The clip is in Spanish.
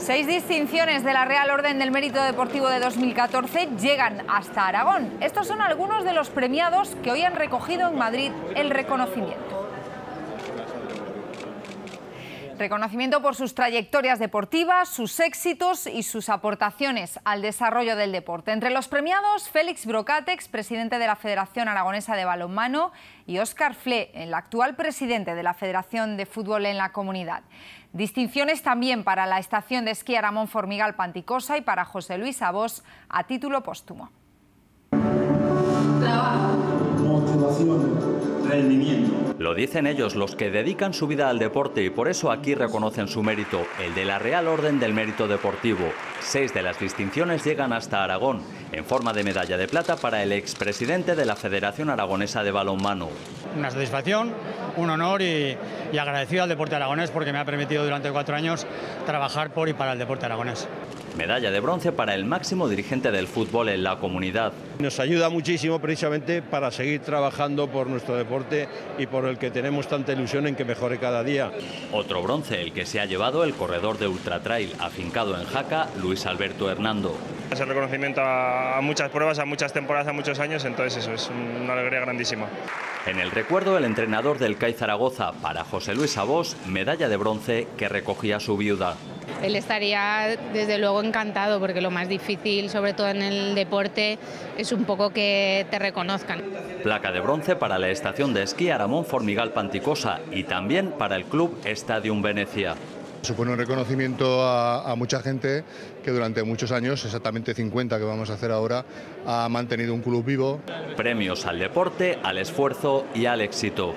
6 distinciones de la Real Orden del Mérito Deportivo de 2014 llegan hasta Aragón. Estos son algunos de los premiados que hoy han recogido en Madrid el reconocimiento. Reconocimiento por sus trayectorias deportivas, sus éxitos y sus aportaciones al desarrollo del deporte. Entre los premiados, Félix Brocatex, presidente de la Federación Aragonesa de Balonmano, y Óscar Fle, el actual presidente de la Federación de Fútbol en la comunidad. Distinciones también para la estación de esquí Aramón Formigal Panticosa y para José Luis Abós a título póstumo. Trabajo, motivación, rendimiento. Lo dicen ellos, los que dedican su vida al deporte, y por eso aquí reconocen su mérito, el de la Real Orden del Mérito Deportivo. 6 de las distinciones llegan hasta Aragón, en forma de medalla de plata para el expresidente de la Federación Aragonesa de Balonmano. Una satisfacción, un honor y agradecido al deporte aragonés porque me ha permitido durante 4 años trabajar por y para el deporte aragonés. Medalla de bronce para el máximo dirigente del fútbol en la comunidad. Nos ayuda muchísimo precisamente para seguir trabajando por nuestro deporte y por el que tenemos tanta ilusión en que mejore cada día. Otro bronce, el que se ha llevado el corredor de ultratrail afincado en Jaca, Luis Alberto Hernando. Es el reconocimiento a muchas pruebas, a muchas temporadas, a muchos años, entonces eso es una alegría grandísima. En el recuerdo, el entrenador del CAI Zaragoza, para José Luis Abós, medalla de bronce que recogía su viuda. Él estaría desde luego encantado porque lo más difícil, sobre todo en el deporte, es un poco que te reconozcan. Placa de bronce para la estación de esquí Aramón Formigal Panticosa y también para el club Stadium Venecia. Supone un reconocimiento a mucha gente que durante muchos años, exactamente 50 que vamos a hacer ahora, ha mantenido un club vivo. Premios al deporte, al esfuerzo y al éxito.